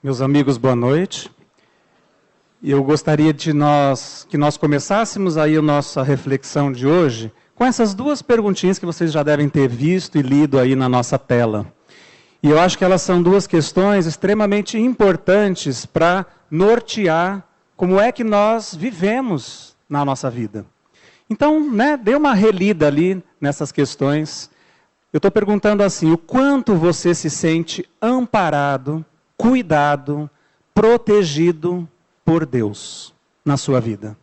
Meus amigos, boa noite. Eu gostaria que nós começássemos aí a nossa reflexão de hoje com essas duas perguntinhas que vocês já devem ter visto e lido aí na nossa tela. E eu acho que elas são duas questões extremamente importantes para nortear como é que nós vivemos na nossa vida. Então, dê uma relida ali nessas questões. Eu estou perguntando assim, o quanto você se sente amparado, cuidado, protegido por Deus na sua vida?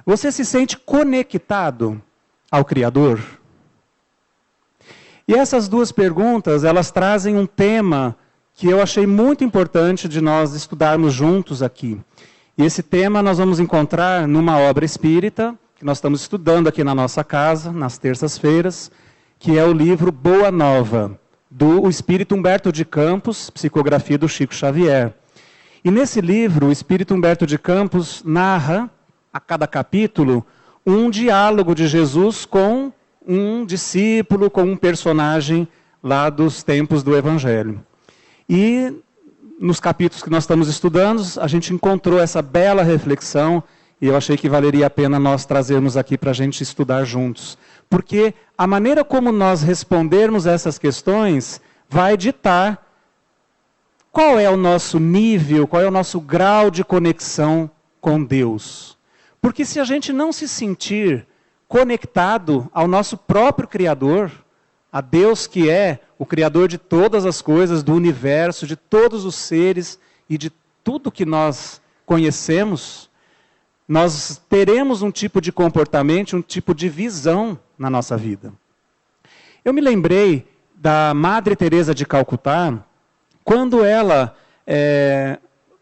Você se sente conectado ao Criador? E essas duas perguntas, elas trazem um tema que eu achei muito importante de nós estudarmos juntos aqui. E esse tema nós vamos encontrar numa obra espírita, que nós estamos estudando aqui na nossa casa, nas terças-feiras, que é o livro Boa Nova, do Espírito Humberto de Campos, psicografia do Chico Xavier. E nesse livro, o Espírito Humberto de Campos narra, a cada capítulo, um diálogo de Jesus com um discípulo, com um personagem lá dos tempos do Evangelho. E nos capítulos que nós estamos estudando, a gente encontrou essa bela reflexão, e eu achei que valeria a pena nós trazermos aqui para a gente estudar juntos. Porque a maneira como nós respondermos essas questões vai ditar qual é o nosso nível, qual é o nosso grau de conexão com Deus. Porque se a gente não se sentir conectado ao nosso próprio Criador, a Deus que é o Criador de todas as coisas, do universo, de todos os seres e de tudo que nós conhecemos, nós teremos um tipo de comportamento, um tipo de visão na nossa vida. Eu me lembrei da Madre Teresa de Calcutá, quando ela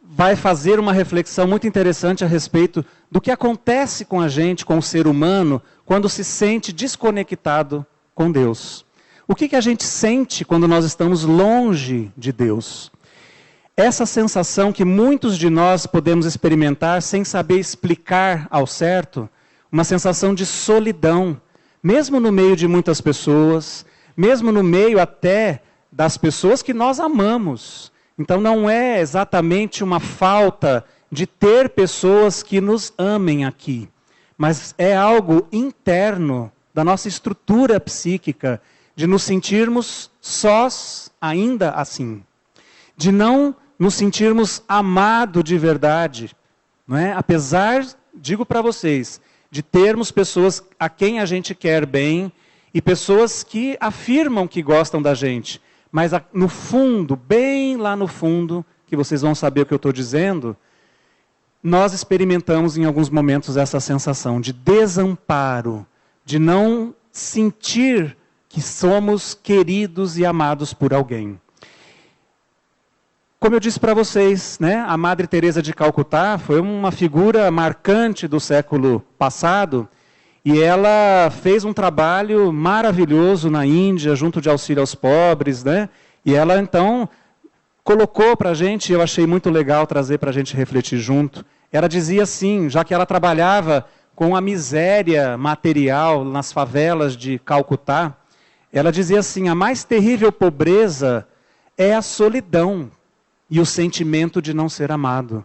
vai fazer uma reflexão muito interessante a respeito do que acontece com a gente, com o ser humano, quando se sente desconectado com Deus. O que a gente sente quando nós estamos longe de Deus? Essa sensação que muitos de nós podemos experimentar sem saber explicar ao certo, uma sensação de solidão, mesmo no meio de muitas pessoas, mesmo no meio até das pessoas que nós amamos. Então não é exatamente uma falta de ter pessoas que nos amem aqui, mas é algo interno da nossa estrutura psíquica, de nos sentirmos sós ainda assim, de não nos sentirmos amados de verdade, não é? Apesar, digo para vocês, de termos pessoas a quem a gente quer bem e pessoas que afirmam que gostam da gente, mas no fundo, bem lá no fundo, que vocês vão saber o que eu estou dizendo, nós experimentamos em alguns momentos essa sensação de desamparo, de não sentir que somos queridos e amados por alguém. Como eu disse para vocês, a Madre Teresa de Calcutá foi uma figura marcante do século passado, e ela fez um trabalho maravilhoso na Índia, junto de auxílio aos pobres, e ela então colocou para a gente, eu achei muito legal trazer para a gente refletir junto, ela dizia assim, já que ela trabalhava com a miséria material nas favelas de Calcutá, ela dizia assim, a mais terrível pobreza é a solidão e o sentimento de não ser amado.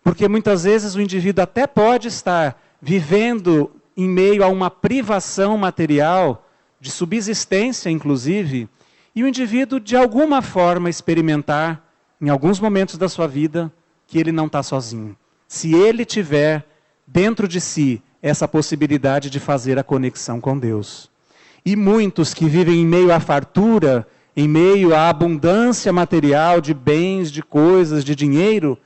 Porque muitas vezes o indivíduo até pode estar vivendo em meio a uma privação material, de subsistência inclusive, e o indivíduo de alguma forma experimentar, em alguns momentos da sua vida, que ele não está sozinho. Se ele tiver dentro de si essa possibilidade de fazer a conexão com Deus. E muitos que vivem em meio à fartura, em meio à abundância material de bens, de coisas, de dinheiro,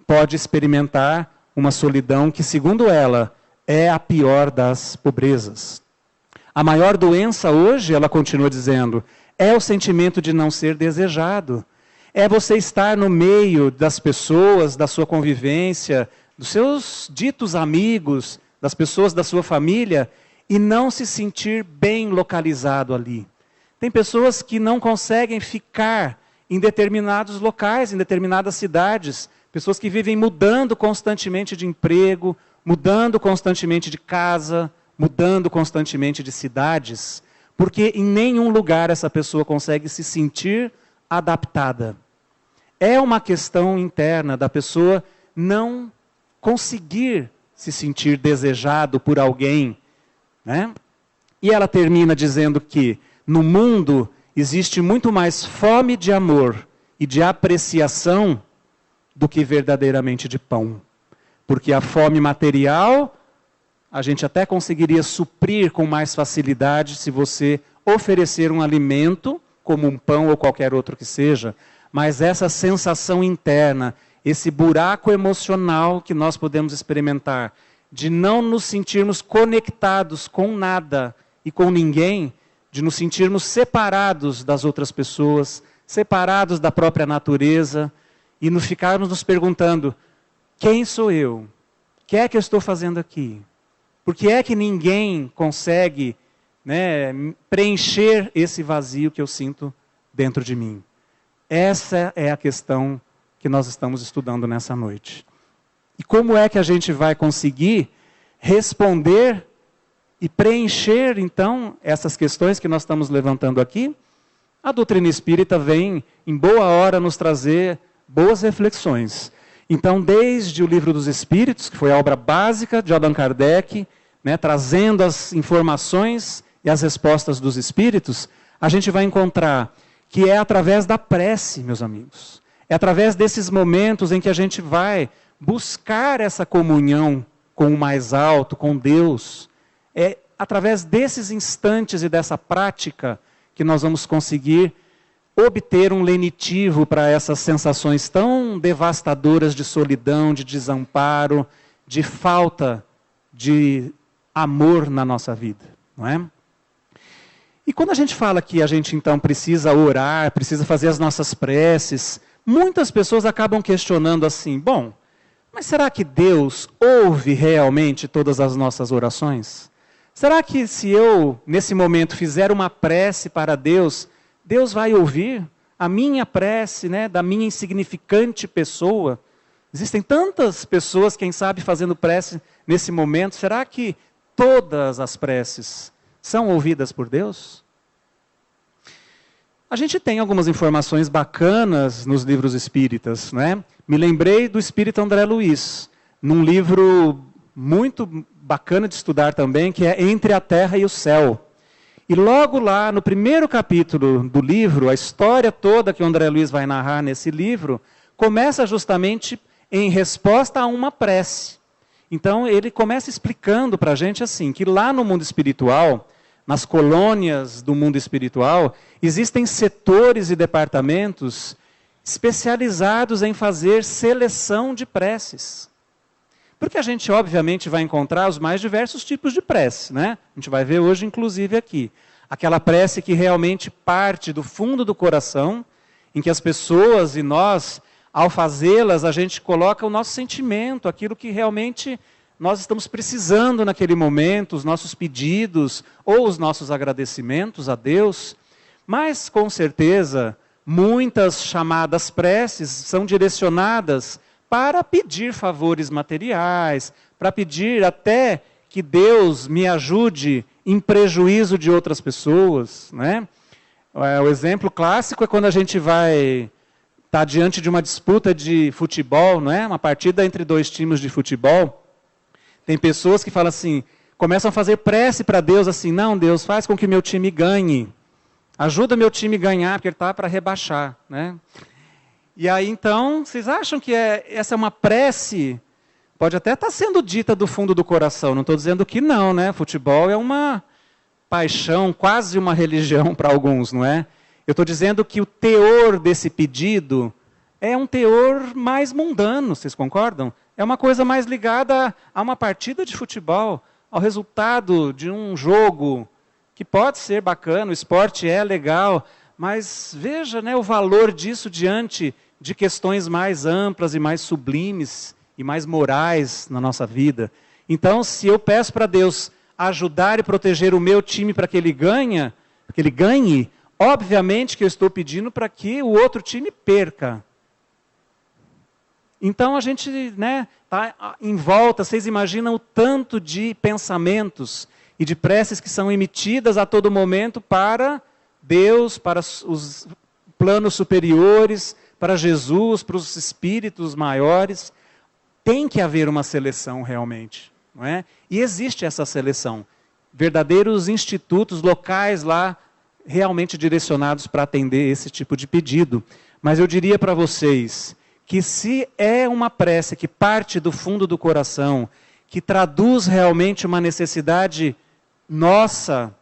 pode experimentar uma solidão que, segundo ela, é a pior das pobrezas. A maior doença hoje, ela continua dizendo, é o sentimento de não ser desejado. É você estar no meio das pessoas, da sua convivência, dos seus ditos amigos, das pessoas da sua família, e não se sentir bem localizado ali. Tem pessoas que não conseguem ficar em determinados locais, em determinadas cidades, pessoas que vivem mudando constantemente de emprego, mudando constantemente de casa, mudando constantemente de cidades, porque em nenhum lugar essa pessoa consegue se sentir adaptada. É uma questão interna da pessoa não conseguir se sentir desejado por alguém, né? E ela termina dizendo que no mundo existe muito mais fome de amor e de apreciação do que verdadeiramente de pão. Porque a fome material, a gente até conseguiria suprir com mais facilidade se você oferecer um alimento, como um pão ou qualquer outro que seja. Mas essa sensação interna, esse buraco emocional que nós podemos experimentar, de não nos sentirmos conectados com nada e com ninguém, de nos sentirmos separados das outras pessoas, separados da própria natureza, e nos ficarmos nos perguntando, quem sou eu? O que é que eu estou fazendo aqui? Por que é que ninguém consegue, né, preencher esse vazio que eu sinto dentro de mim? Essa é a questão que nós estamos estudando nessa noite. E como é que a gente vai conseguir responder e preencher, então, essas questões que nós estamos levantando aqui? A doutrina espírita vem, em boa hora, nos trazer boas reflexões. Então, desde o Livro dos Espíritos, que foi a obra básica de Allan Kardec, né, trazendo as informações e as respostas dos Espíritos, a gente vai encontrar que é através da prece, meus amigos. É através desses momentos em que a gente vai buscar essa comunhão com o mais alto, com Deus. É através desses instantes e dessa prática que nós vamos conseguir obter um lenitivo para essas sensações tão devastadoras de solidão, de desamparo, de falta de amor na nossa vida, não é? E quando a gente fala que a gente então precisa orar, precisa fazer as nossas preces, muitas pessoas acabam questionando assim, bom, mas será que Deus ouve realmente todas as nossas orações? Será que se eu, nesse momento, fizer uma prece para Deus, Deus vai ouvir a minha prece, né, da minha insignificante pessoa? Existem tantas pessoas, quem sabe, fazendo prece nesse momento. Será que todas as preces são ouvidas por Deus? A gente tem algumas informações bacanas nos livros espíritas, né? Me lembrei do espírito André Luiz, num livro muito bacana de estudar também, que é Entre a Terra e o Céu. E logo lá, no primeiro capítulo do livro, a história toda que o André Luiz vai narrar nesse livro, começa justamente em resposta a uma prece. Então, ele começa explicando para a gente assim, que lá no mundo espiritual, nas colônias do mundo espiritual, existem setores e departamentos especializados em fazer seleção de preces. Porque a gente, obviamente, vai encontrar os mais diversos tipos de prece, né? A gente vai ver hoje, inclusive, aqui. Aquela prece que realmente parte do fundo do coração, em que as pessoas e nós, ao fazê-las, a gente coloca o nosso sentimento, aquilo que realmente nós estamos precisando naquele momento, os nossos pedidos ou os nossos agradecimentos a Deus. Mas, com certeza, muitas chamadas preces são direcionadas para pedir favores materiais, para pedir até que Deus me ajude em prejuízo de outras pessoas, né? O exemplo clássico é quando a gente vai estar diante de uma disputa de futebol, não é? Uma partida entre dois times de futebol. Tem pessoas que falam assim, começam a fazer prece para Deus assim, não, Deus, faz com que meu time ganhe. Ajuda meu time a ganhar, porque ele está para rebaixar, né? E aí, então, vocês acham que essa é uma prece? Pode até estar sendo dita do fundo do coração, não estou dizendo que não, né? Futebol é uma paixão, quase uma religião para alguns, não é? Eu estou dizendo que o teor desse pedido é um teor mais mundano, vocês concordam? É uma coisa mais ligada a uma partida de futebol, ao resultado de um jogo, que pode ser bacana, o esporte é legal, mas veja, né, o valor disso diante de questões mais amplas e mais sublimes e mais morais na nossa vida. Então, se eu peço para Deus ajudar e proteger o meu time para que ele ganhe, obviamente que eu estou pedindo para que o outro time perca. Então a gente, né, tá em volta, vocês imaginam o tanto de pensamentos e de preces que são emitidas a todo momento para Deus, para os planos superiores, para Jesus, para os espíritos maiores. Tem que haver uma seleção realmente, não é? E existe essa seleção. Verdadeiros institutos locais lá, realmente direcionados para atender esse tipo de pedido. Mas eu diria para vocês que se é uma prece que parte do fundo do coração, que traduz realmente uma necessidade nossa,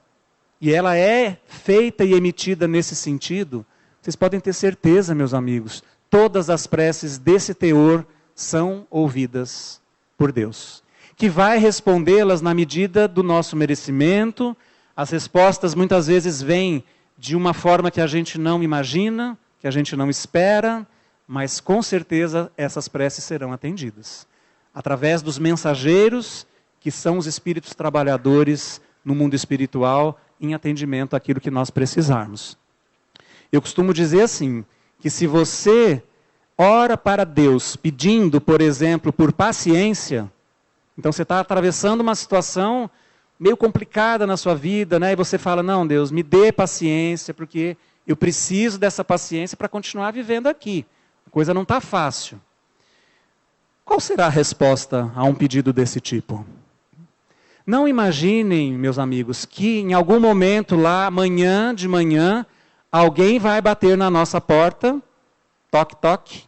e ela é feita e emitida nesse sentido, vocês podem ter certeza, meus amigos, todas as preces desse teor são ouvidas por Deus, que vai respondê-las na medida do nosso merecimento. As respostas muitas vezes vêm de uma forma que a gente não imagina, que a gente não espera, mas com certeza essas preces serão atendidas. Através dos mensageiros, que são os espíritos trabalhadores no mundo espiritual, em atendimento àquilo que nós precisarmos. Eu costumo dizer assim, que se você ora para Deus pedindo, por exemplo, por paciência, então você está atravessando uma situação meio complicada na sua vida, né? E você fala, não, Deus, me dê paciência, porque eu preciso dessa paciência para continuar vivendo aqui. A coisa não está fácil. Qual será a resposta a um pedido desse tipo? Não imaginem, meus amigos, que em algum momento lá, amanhã de manhã, alguém vai bater na nossa porta, toque, toque,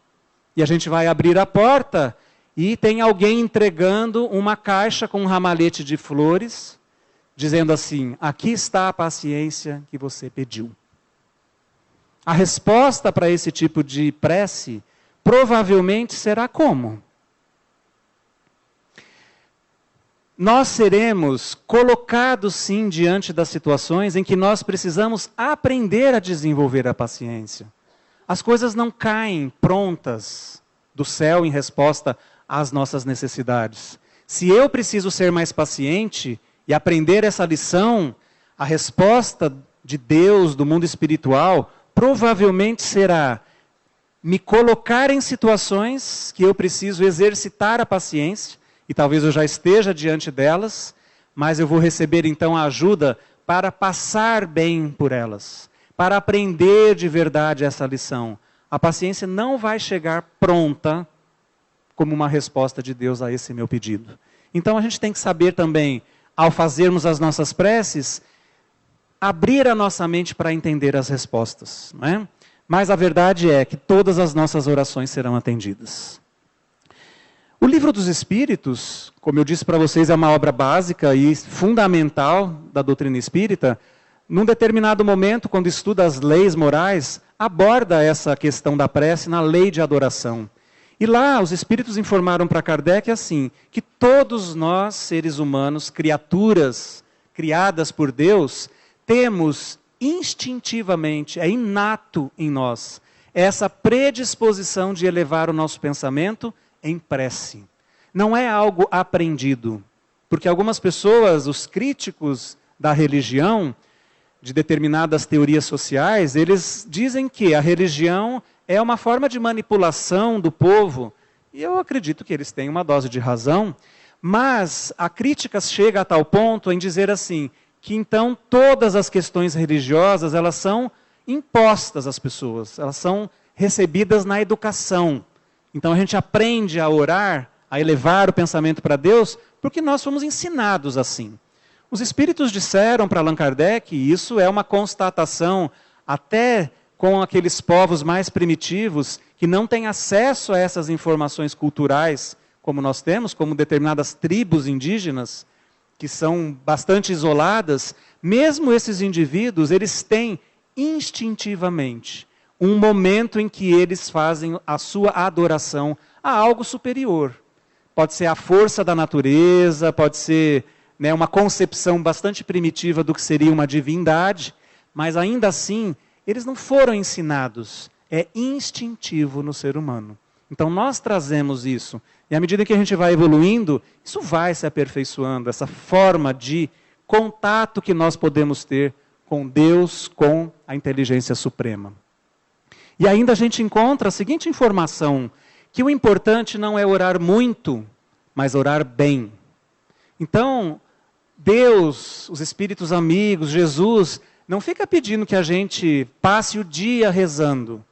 e a gente vai abrir a porta e tem alguém entregando uma caixa com um ramalhete de flores, dizendo assim, aqui está a paciência que você pediu. A resposta para esse tipo de prece provavelmente será como? Nós seremos colocados sim diante das situações em que nós precisamos aprender a desenvolver a paciência. As coisas não caem prontas do céu em resposta às nossas necessidades. Se eu preciso ser mais paciente e aprender essa lição, a resposta de Deus, do mundo espiritual, provavelmente será me colocar em situações que eu preciso exercitar a paciência, e talvez eu já esteja diante delas, mas eu vou receber então a ajuda para passar bem por elas, para aprender de verdade essa lição. A paciência não vai chegar pronta como uma resposta de Deus a esse meu pedido. Então a gente tem que saber também, ao fazermos as nossas preces, abrir a nossa mente para entender as respostas, não é? Mas a verdade é que todas as nossas orações serão atendidas. O Livro dos Espíritos, como eu disse para vocês, é uma obra básica e fundamental da doutrina espírita. Num determinado momento, quando estuda as leis morais, aborda essa questão da prece na lei de adoração. E lá os espíritos informaram para Kardec assim, que todos nós, seres humanos, criaturas criadas por Deus, temos instintivamente, é inato em nós, essa predisposição de elevar o nosso pensamento em prece. Não é algo aprendido, porque algumas pessoas, os críticos da religião, de determinadas teorias sociais, eles dizem que a religião é uma forma de manipulação do povo, e eu acredito que eles têm uma dose de razão, mas a crítica chega a tal ponto em dizer assim, que então todas as questões religiosas, elas são impostas às pessoas, elas são recebidas na educação. Então a gente aprende a orar, a elevar o pensamento para Deus, porque nós fomos ensinados assim. Os espíritos disseram para Allan Kardec, e isso é uma constatação até com aqueles povos mais primitivos, que não têm acesso a essas informações culturais como nós temos, como determinadas tribos indígenas, que são bastante isoladas, mesmo esses indivíduos, eles têm instintivamente um momento em que eles fazem a sua adoração a algo superior. Pode ser a força da natureza, pode ser, né, uma concepção bastante primitiva do que seria uma divindade, mas ainda assim, eles não foram ensinados. É instintivo no ser humano. Então nós trazemos isso. E à medida que a gente vai evoluindo, isso vai se aperfeiçoando, essa forma de contato que nós podemos ter com Deus, com a inteligência suprema. E ainda a gente encontra a seguinte informação, que o importante não é orar muito, mas orar bem. Então, Deus, os espíritos amigos, Jesus, não fica pedindo que a gente passe o dia rezando.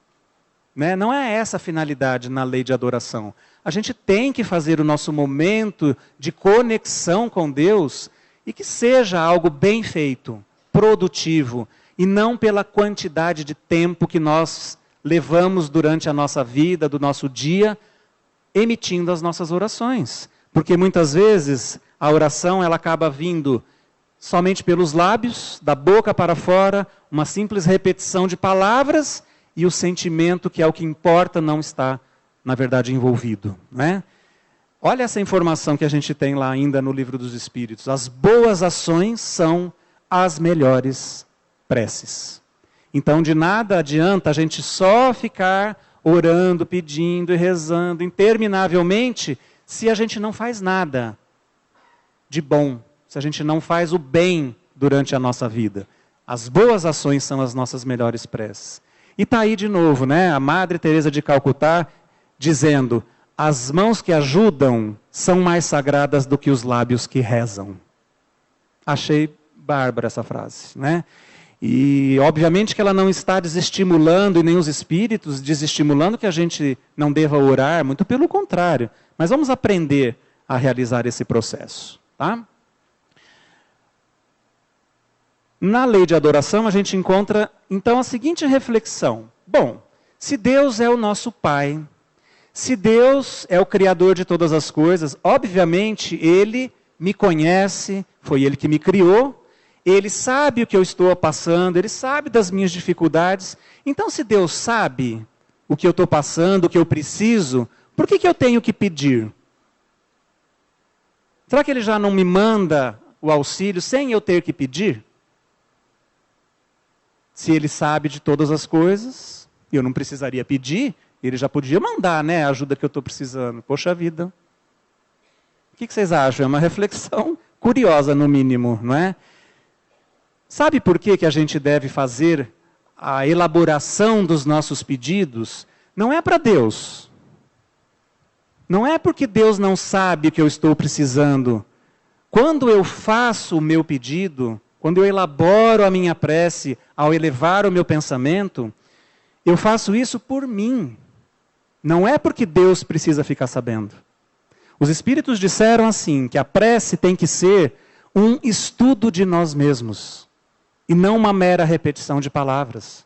né? Não é essa a finalidade na lei de adoração. A gente tem que fazer o nosso momento de conexão com Deus e que seja algo bem feito, produtivo, e não pela quantidade de tempo que nós levamos durante a nossa vida, do nosso dia, emitindo as nossas orações. Porque muitas vezes a oração ela acaba vindo somente pelos lábios, da boca para fora, uma simples repetição de palavras e o sentimento, que é o que importa, não está, na verdade, envolvido, né? Olha essa informação que a gente tem lá ainda no Livro dos Espíritos. As boas ações são as melhores preces. Então, de nada adianta a gente só ficar orando, pedindo e rezando interminavelmente se a gente não faz nada de bom, se a gente não faz o bem durante a nossa vida. As boas ações são as nossas melhores preces. E está aí de novo, né? A Madre Teresa de Calcutá dizendo: as mãos que ajudam são mais sagradas do que os lábios que rezam. Achei bárbara essa frase, né? E obviamente que ela não está desestimulando, e nem os espíritos desestimulando que a gente não deva orar, muito pelo contrário. Mas vamos aprender a realizar esse processo, tá? Na lei de adoração a gente encontra então a seguinte reflexão: bom, se Deus é o nosso Pai, se Deus é o Criador de todas as coisas, obviamente Ele me conhece, foi Ele que me criou, Ele sabe o que eu estou passando, Ele sabe das minhas dificuldades. Então, se Deus sabe o que eu estou passando, o que eu preciso, por que eu tenho que pedir? Será que Ele já não me manda o auxílio sem eu ter que pedir? Se Ele sabe de todas as coisas, eu não precisaria pedir, Ele já podia mandar, né, a ajuda que eu estou precisando. Poxa vida. O que vocês acham? É uma reflexão curiosa, no mínimo, não é? Sabe por que a gente deve fazer a elaboração dos nossos pedidos? Não é para Deus. Não é porque Deus não sabe o que eu estou precisando. Quando eu faço o meu pedido, quando eu elaboro a minha prece, ao elevar o meu pensamento, eu faço isso por mim. Não é porque Deus precisa ficar sabendo. Os Espíritos disseram assim, que a prece tem que ser um estudo de nós mesmos, e não uma mera repetição de palavras.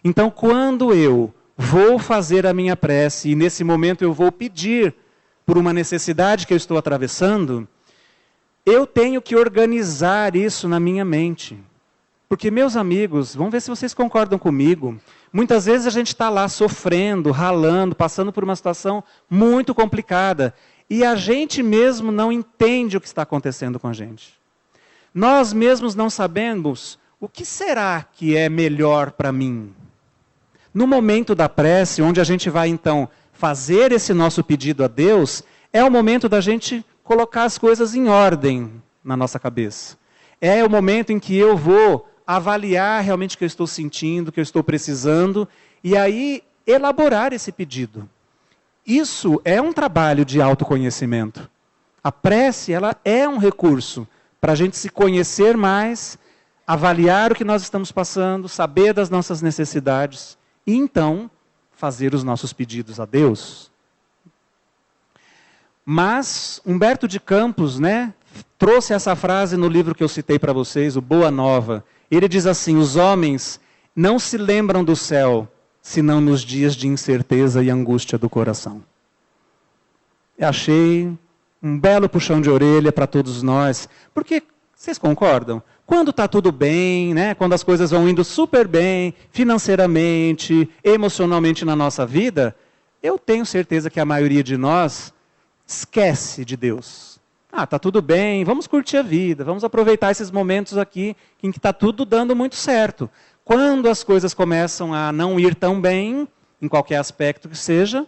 Então, quando eu vou fazer a minha prece, e nesse momento eu vou pedir por uma necessidade que eu estou atravessando, eu tenho que organizar isso na minha mente. Porque, meus amigos, vamos ver se vocês concordam comigo, muitas vezes a gente está lá sofrendo, ralando, passando por uma situação muito complicada, e a gente mesmo não entende o que está acontecendo com a gente. Nós mesmos não sabemos o que será que é melhor para mim. No momento da prece, onde a gente vai então fazer esse nosso pedido a Deus, é o momento da gente colocar as coisas em ordem na nossa cabeça. É o momento em que eu vou avaliar realmente o que eu estou sentindo, o que eu estou precisando, e aí elaborar esse pedido. Isso é um trabalho de autoconhecimento. A prece, ela é um recurso para a gente se conhecer mais, avaliar o que nós estamos passando, saber das nossas necessidades, e então fazer os nossos pedidos a Deus. Mas Humberto de Campos, né, trouxe essa frase no livro que eu citei para vocês, o Boa Nova. Ele diz assim: os homens não se lembram do céu, senão nos dias de incerteza e angústia do coração. Eu achei um belo puxão de orelha para todos nós, porque, vocês concordam? Quando está tudo bem, né, quando as coisas vão indo super bem, financeiramente, emocionalmente na nossa vida, eu tenho certeza que a maioria de nós esquece de Deus. Ah, está tudo bem, vamos curtir a vida, vamos aproveitar esses momentos aqui em que está tudo dando muito certo. Quando as coisas começam a não ir tão bem, em qualquer aspecto que seja,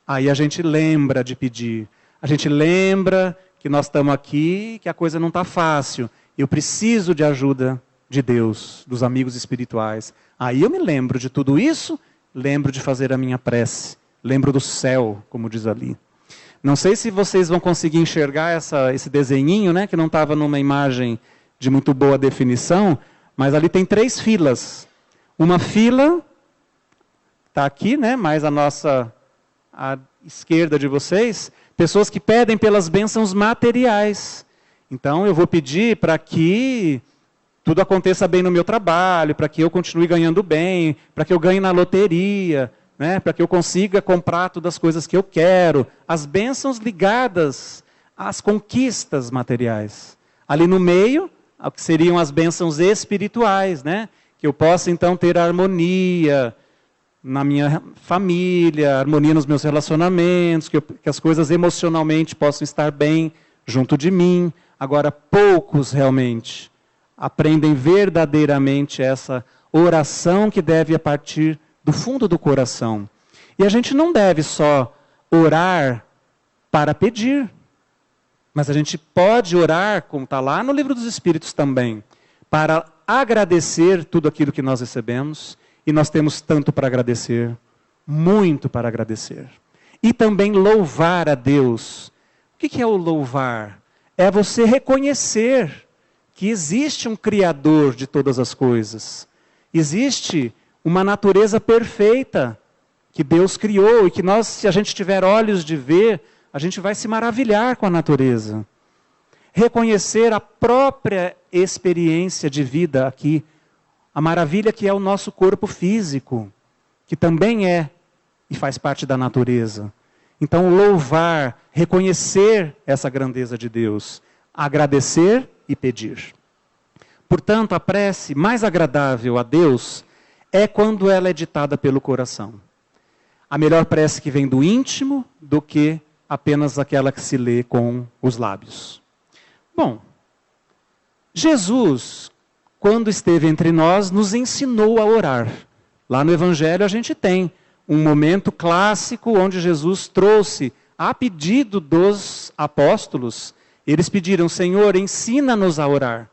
aí a gente lembra de pedir. A gente lembra que nós estamos aqui, que a coisa não está fácil. Eu preciso de ajuda de Deus, dos amigos espirituais. Aí eu me lembro de tudo isso, lembro de fazer a minha prece. Lembro do céu, como diz ali. Não sei se vocês vão conseguir enxergar esse desenhinho, né, que não estava numa imagem de muito boa definição, mas ali tem 3 filas. Uma fila está aqui, né, mais à esquerda de vocês, pessoas que pedem pelas bênçãos materiais. Então, eu vou pedir para que tudo aconteça bem no meu trabalho, para que eu continue ganhando bem, para que eu ganhe na loteria, né, para que eu consiga comprar todas as coisas que eu quero. As bênçãos ligadas às conquistas materiais. Ali no meio, o que seriam as bênçãos espirituais, né, que eu possa então ter harmonia na minha família, harmonia nos meus relacionamentos, que as coisas emocionalmente possam estar bem junto de mim. Agora, poucos realmente aprendem verdadeiramente essa oração que deve a partir do fundo do coração. E a gente não deve só orar para pedir, mas a gente pode orar, como está lá no Livro dos Espíritos também, para agradecer tudo aquilo que nós recebemos. E nós temos tanto para agradecer, muito para agradecer. E também louvar a Deus. O que é o louvar? É você reconhecer que existe um Criador de todas as coisas. Existe uma natureza perfeita que Deus criou e que nós, se a gente tiver olhos de ver, a gente vai se maravilhar com a natureza. Reconhecer a própria experiência de vida aqui, a maravilha que é o nosso corpo físico, que também é e faz parte da natureza. Então, louvar, reconhecer essa grandeza de Deus, agradecer e pedir. Portanto, a prece mais agradável a Deus é quando ela é ditada pelo coração. A melhor prece que vem do íntimo do que apenas aquela que se lê com os lábios. Bom, Jesus, quando esteve entre nós, nos ensinou a orar. Lá no Evangelho a gente tem um momento clássico onde Jesus trouxe, a pedido dos apóstolos, eles pediram: Senhor, ensina-nos a orar.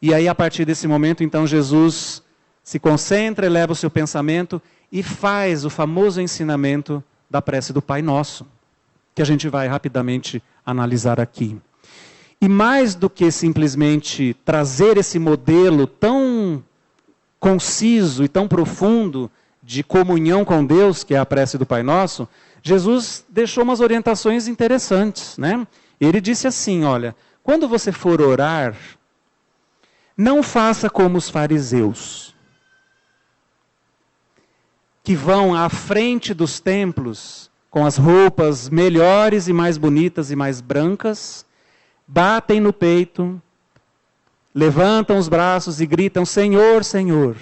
E aí, a partir desse momento, então, Jesus se concentra, eleva o seu pensamento e faz o famoso ensinamento da prece do Pai Nosso, que a gente vai rapidamente analisar aqui. E mais do que simplesmente trazer esse modelo tão conciso e tão profundo de comunhão com Deus, que é a prece do Pai Nosso, Jesus deixou umas orientações interessantes, né? Ele disse assim, olha, quando você for orar, não faça como os fariseus, que vão à frente dos templos com as roupas melhores e mais bonitas e mais brancas, batem no peito, levantam os braços e gritam, Senhor, Senhor,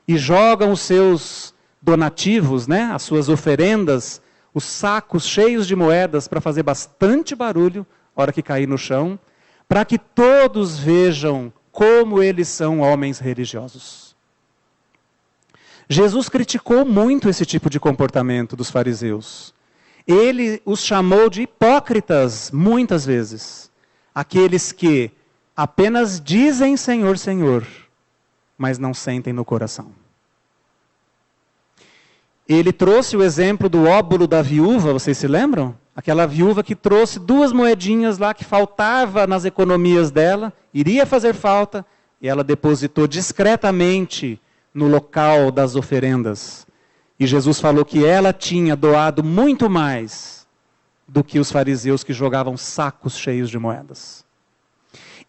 e jogam os seus donativos, né, as suas oferendas, os sacos cheios de moedas para fazer bastante barulho, na hora que cair no chão, para que todos vejam como eles são homens religiosos. Jesus criticou muito esse tipo de comportamento dos fariseus. Ele os chamou de hipócritas muitas vezes. Aqueles que apenas dizem Senhor, Senhor, mas não sentem no coração. Ele trouxe o exemplo do óbolo da viúva, vocês se lembram? Aquela viúva que trouxe 2 moedinhas lá que faltava nas economias dela, iria fazer falta, e ela depositou discretamente no local das oferendas. E Jesus falou que ela tinha doado muito mais do que os fariseus que jogavam sacos cheios de moedas.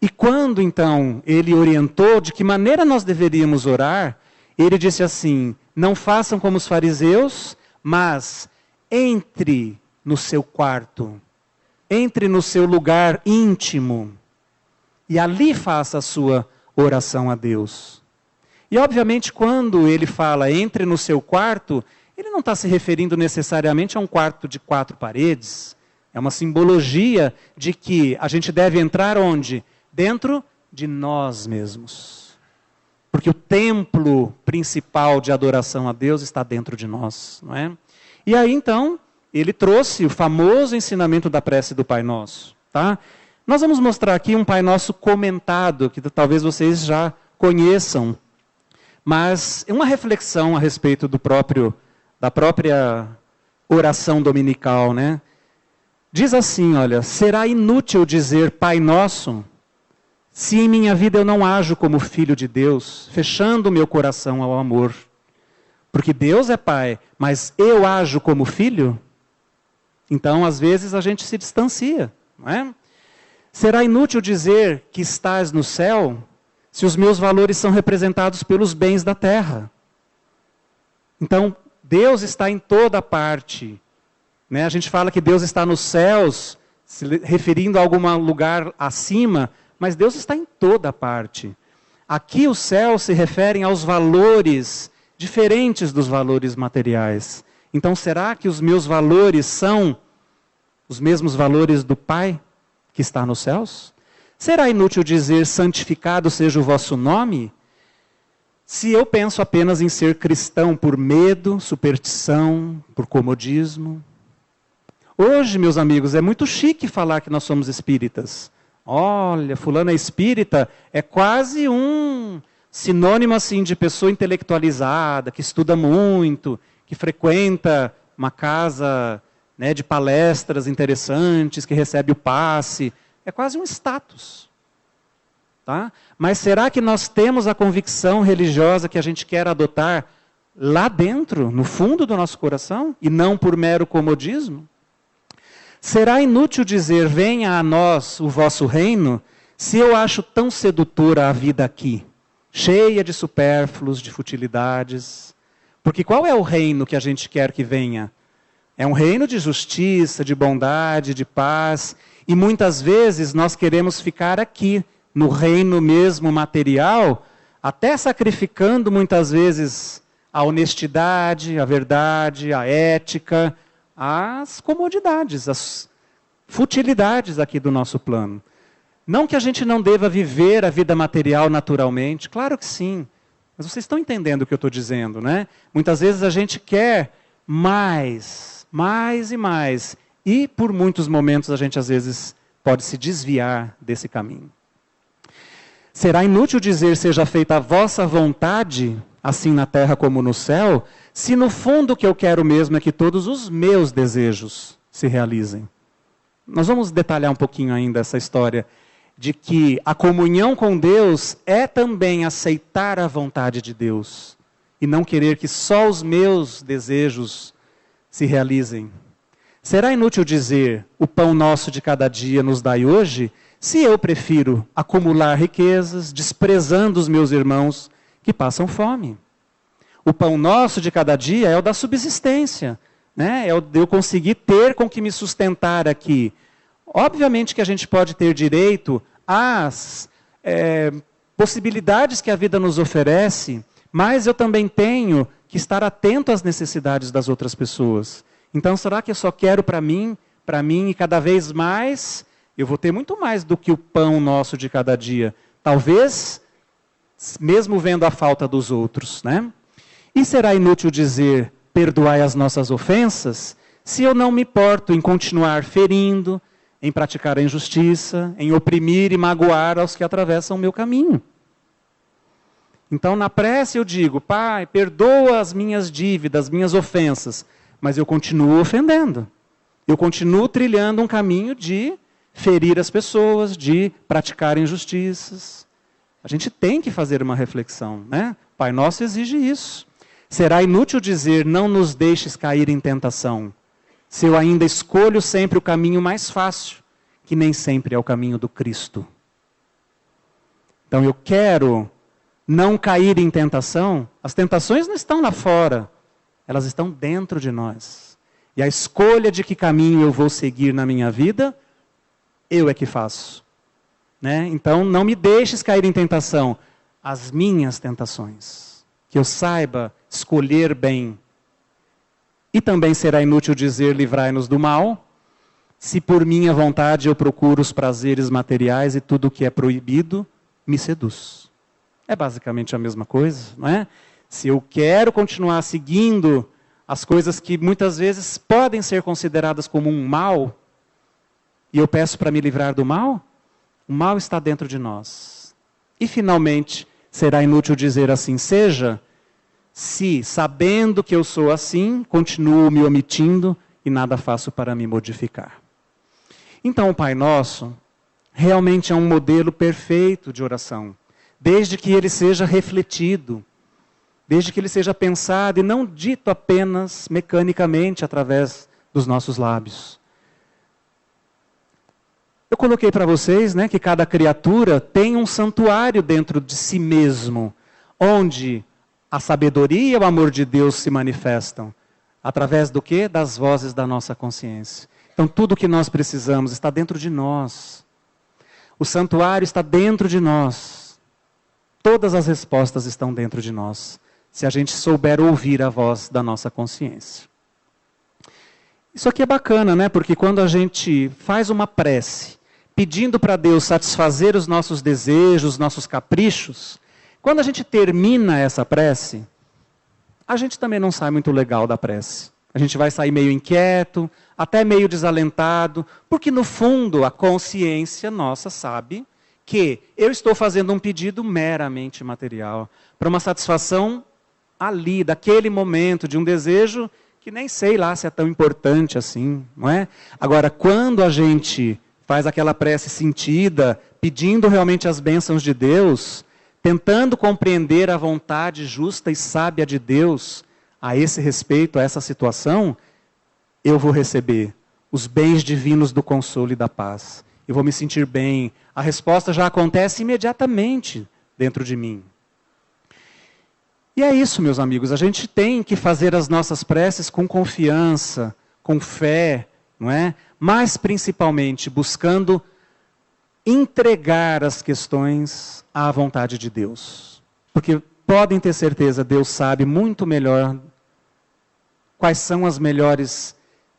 E quando então ele orientou de que maneira nós deveríamos orar, ele disse assim, não façam como os fariseus, mas entre no seu quarto, entre no seu lugar íntimo, e ali faça a sua oração a Deus. E obviamente quando ele fala entre no seu quarto, ele não está se referindo necessariamente a um quarto de 4 paredes. É uma simbologia de que a gente deve entrar onde? Dentro de nós mesmos. Porque o templo principal de adoração a Deus está dentro de nós, não é? E aí então, ele trouxe o famoso ensinamento da prece do Pai Nosso, tá? Nós vamos mostrar aqui um Pai Nosso comentado, que talvez vocês já conheçam, mas é uma reflexão a respeito da própria oração dominical, né? Diz assim, olha, será inútil dizer Pai Nosso, se em minha vida eu não ajo como filho de Deus, fechando meu coração ao amor. Porque Deus é pai, mas eu ajo como filho? Então, às vezes, a gente se distancia, não é? Será inútil dizer que estás no céu se os meus valores são representados pelos bens da terra. Então, Deus está em toda parte. Né? A gente fala que Deus está nos céus, se referindo a algum lugar acima, mas Deus está em toda parte. Aqui os céus se referem aos valores diferentes dos valores materiais. Então, será que os meus valores são os mesmos valores do Pai que está nos céus? Será inútil dizer santificado seja o vosso nome? Se eu penso apenas em ser cristão por medo, superstição, por comodismo. Hoje, meus amigos, é muito chique falar que nós somos espíritas. Olha, fulano é espírita, é quase um sinônimo assim de pessoa intelectualizada, que estuda muito, que frequenta uma casa, né, de palestras interessantes, que recebe o passe. É quase um status. Tá? Mas será que nós temos a convicção religiosa que a gente quer adotar lá dentro, no fundo do nosso coração, e não por mero comodismo? Será inútil dizer, venha a nós o vosso reino, se eu acho tão sedutora a vida aqui, cheia de supérfluos, de futilidades? Porque qual é o reino que a gente quer que venha? É um reino de justiça, de bondade, de paz, e muitas vezes nós queremos ficar aqui, no reino mesmo material, até sacrificando muitas vezes a honestidade, a verdade, a ética, as comodidades, as futilidades aqui do nosso plano. Não que a gente não deva viver a vida material naturalmente, claro que sim, mas vocês estão entendendo o que eu estou dizendo, né? Muitas vezes a gente quer mais e mais, e por muitos momentos a gente às vezes pode se desviar desse caminho. Será inútil dizer, seja feita a vossa vontade, assim na terra como no céu, se no fundo o que eu quero mesmo é que todos os meus desejos se realizem. Nós vamos detalhar um pouquinho ainda essa história de que a comunhão com Deus é também aceitar a vontade de Deus e não querer que só os meus desejos se realizem. Será inútil dizer, o pão nosso de cada dia nos dai hoje, se eu prefiro acumular riquezas, desprezando os meus irmãos que passam fome? O pão nosso de cada dia é o da subsistência, né? É o de eu conseguir ter com que me sustentar aqui. Obviamente que a gente pode ter direito às possibilidades que a vida nos oferece, mas eu também tenho que estar atento às necessidades das outras pessoas. Então, será que eu só quero para mim e cada vez mais eu vou ter muito mais do que o pão nosso de cada dia? Talvez, mesmo vendo a falta dos outros, né? E será inútil dizer, perdoai as nossas ofensas, se eu não me importo em continuar ferindo, em praticar a injustiça, em oprimir e magoar aos que atravessam o meu caminho. Então, na prece eu digo, Pai, perdoa as minhas dívidas, as minhas ofensas, mas eu continuo ofendendo. Eu continuo trilhando um caminho de ferir as pessoas, de praticar injustiças. A gente tem que fazer uma reflexão, né? Pai Nosso exige isso. Será inútil dizer, não nos deixes cair em tentação, se eu ainda escolho sempre o caminho mais fácil, que nem sempre é o caminho do Cristo. Então eu quero não cair em tentação. As tentações não estão lá fora, elas estão dentro de nós. E a escolha de que caminho eu vou seguir na minha vida, eu é que faço. Né? Então não me deixes cair em tentação, as minhas tentações. Que eu saiba escolher bem. E também será inútil dizer, livrai-nos do mal, se por minha vontade eu procuro os prazeres materiais e tudo o que é proibido me seduz. É basicamente a mesma coisa, não é? Se eu quero continuar seguindo as coisas que muitas vezes podem ser consideradas como um mal, e eu peço para me livrar do mal, o mal está dentro de nós. E finalmente, será inútil dizer assim, seja, se, sabendo que eu sou assim, continuo me omitindo e nada faço para me modificar. Então, o Pai Nosso realmente é um modelo perfeito de oração, desde que ele seja refletido. desde que ele seja pensado e não dito apenas mecanicamente através dos nossos lábios. Eu coloquei para vocês, né, que cada criatura tem um santuário dentro de si mesmo, onde a sabedoria e o amor de Deus se manifestam. Através do quê? Das vozes da nossa consciência. Então tudo o que nós precisamos está dentro de nós. O santuário está dentro de nós. Todas as respostas estão dentro de nós, se a gente souber ouvir a voz da nossa consciência. Isso aqui é bacana, né? Porque quando a gente faz uma prece, pedindo para Deus satisfazer os nossos desejos, os nossos caprichos, quando a gente termina essa prece, a gente também não sai muito legal da prece. A gente vai sair meio inquieto, até meio desalentado, porque no fundo a consciência nossa sabe que eu estou fazendo um pedido meramente material, para uma satisfação ali, daquele momento, de um desejo que nem sei lá se é tão importante assim, não é? Agora, quando a gente faz aquela prece sentida, pedindo realmente as bênçãos de Deus, tentando compreender a vontade justa e sábia de Deus a esse respeito, a essa situação, eu vou receber os bens divinos do consolo e da paz. Eu vou me sentir bem. A resposta já acontece imediatamente dentro de mim. E é isso, meus amigos. A gente tem que fazer as nossas preces com confiança, com fé, não é? Mas principalmente buscando entregar as questões à vontade de Deus. Porque podem ter certeza, Deus sabe muito melhor quais são as melhores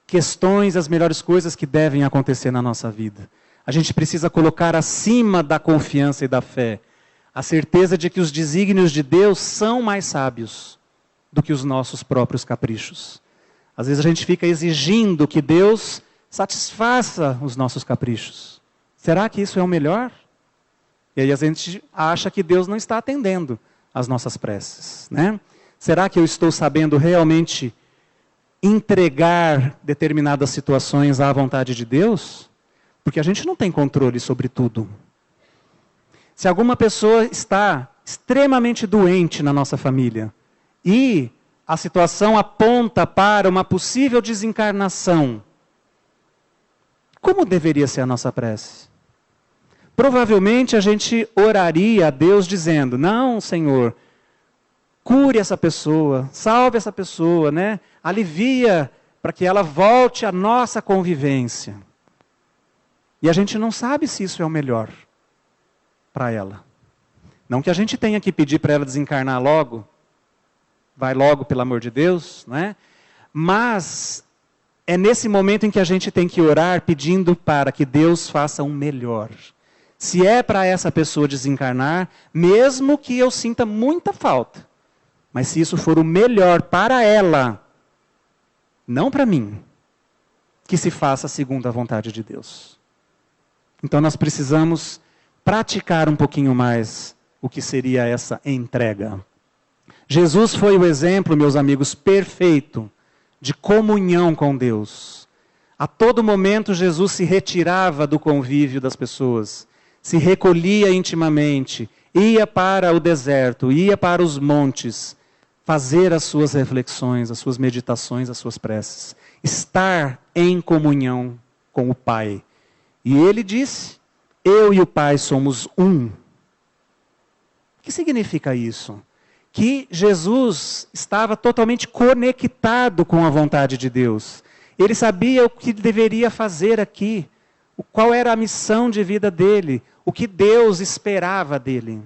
questões, as melhores coisas que devem acontecer na nossa vida. A gente precisa colocar acima da confiança e da fé a certeza de que os desígnios de Deus são mais sábios do que os nossos próprios caprichos. Às vezes a gente fica exigindo que Deus satisfaça os nossos caprichos. Será que isso é o melhor? E aí a gente acha que Deus não está atendendo às nossas preces, né? Será que eu estou sabendo realmente entregar determinadas situações à vontade de Deus? Porque a gente não tem controle sobre tudo. Se alguma pessoa está extremamente doente na nossa família e a situação aponta para uma possível desencarnação, como deveria ser a nossa prece? Provavelmente a gente oraria a Deus dizendo: não, Senhor, cure essa pessoa, salve essa pessoa, né? Alivia para que ela volte à nossa convivência. E a gente não sabe se isso é o melhor para ela. Não que a gente tenha que pedir para ela desencarnar logo, vai logo, pelo amor de Deus, né? Mas é nesse momento em que a gente tem que orar pedindo para que Deus faça um melhor. Se é para essa pessoa desencarnar, mesmo que eu sinta muita falta, mas se isso for o melhor para ela, não para mim, que se faça segundo a vontade de Deus. Então nós precisamos praticar um pouquinho mais o que seria essa entrega. Jesus foi o exemplo, meus amigos, perfeito de comunhão com Deus. A todo momento Jesus se retirava do convívio das pessoas, se recolhia intimamente, ia para o deserto, ia para os montes, fazer as suas reflexões, as suas meditações, as suas preces. Estar em comunhão com o Pai. E ele disse: eu e o Pai somos um. O que significa isso? Que Jesus estava totalmente conectado com a vontade de Deus. Ele sabia o que deveria fazer aqui, qual era a missão de vida dele, o que Deus esperava dele.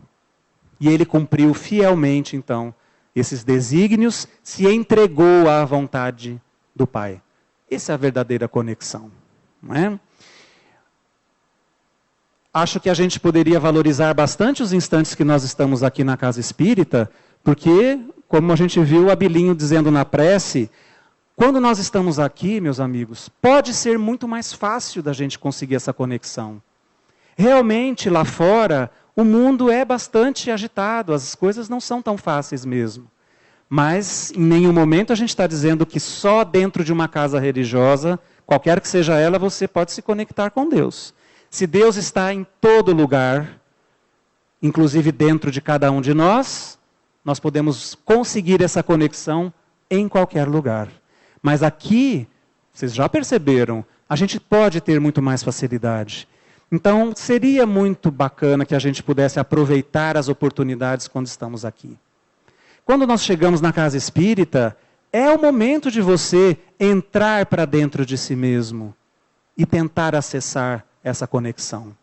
E ele cumpriu fielmente, então, esses desígnios, se entregou à vontade do Pai. Essa é a verdadeira conexão, não é? Acho que a gente poderia valorizar bastante os instantes que nós estamos aqui na Casa Espírita, porque, como a gente viu o Abilinho dizendo na prece, quando nós estamos aqui, meus amigos, pode ser muito mais fácil da gente conseguir essa conexão. Realmente, lá fora, o mundo é bastante agitado, as coisas não são tão fáceis mesmo. Mas, em nenhum momento, a gente está dizendo que só dentro de uma casa religiosa, qualquer que seja ela, você pode se conectar com Deus. Se Deus está em todo lugar, inclusive dentro de cada um de nós, nós podemos conseguir essa conexão em qualquer lugar. Mas aqui, vocês já perceberam, a gente pode ter muito mais facilidade. Então, seria muito bacana que a gente pudesse aproveitar as oportunidades quando estamos aqui. Quando nós chegamos na casa espírita, é o momento de você entrar para dentro de si mesmo e tentar acessar essa conexão.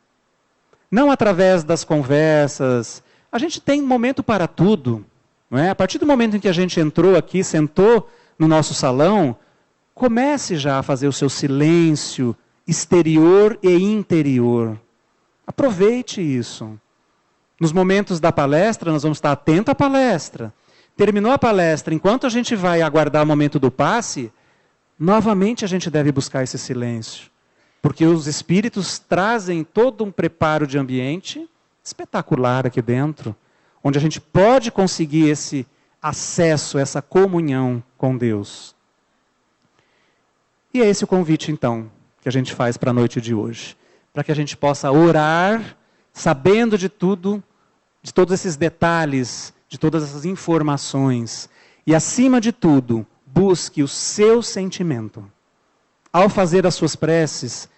Não através das conversas. A gente tem momento para tudo. Não é? A partir do momento em que a gente entrou aqui, sentou no nosso salão, comece já a fazer o seu silêncio exterior e interior. Aproveite isso. Nos momentos da palestra, nós vamos estar atentos à palestra. Terminou a palestra, enquanto a gente vai aguardar o momento do passe, novamente a gente deve buscar esse silêncio. Porque os espíritos trazem todo um preparo de ambiente espetacular aqui dentro, onde a gente pode conseguir esse acesso, essa comunhão com Deus. E é esse o convite, então, que a gente faz para a noite de hoje. Para que a gente possa orar, sabendo de tudo, de todos esses detalhes, de todas essas informações. E, acima de tudo, busque o seu sentimento. Ao fazer as suas preces,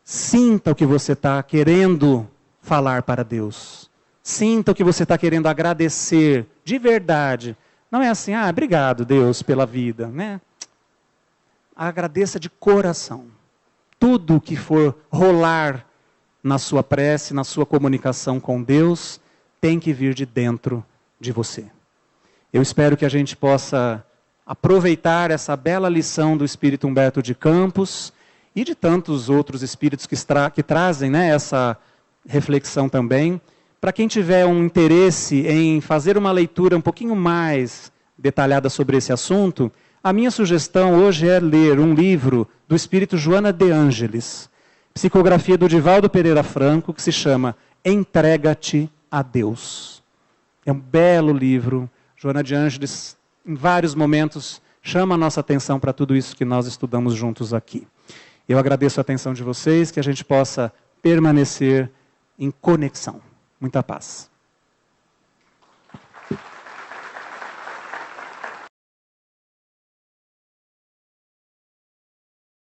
sinta o que você está querendo falar para Deus. Sinta o que você está querendo agradecer de verdade. Não é assim, obrigado, Deus, pela vida, né? Agradeça de coração. Tudo que for rolar na sua prece, na sua comunicação com Deus, tem que vir de dentro de você. Eu espero que a gente possa aproveitar essa bela lição do Espírito Humberto de Campos e de tantos outros espíritos que trazem, né, essa reflexão também. Para quem tiver um interesse em fazer uma leitura um pouquinho mais detalhada sobre esse assunto, a minha sugestão hoje é ler um livro do espírito Joana de Ângeles, psicografia do Divaldo Pereira Franco, que se chama Entrega-te a Deus. É um belo livro. Joana de Ângeles, em vários momentos, chama a nossa atenção para tudo isso que nós estudamos juntos aqui. Eu agradeço a atenção de vocês, que a gente possa permanecer em conexão. Muita paz.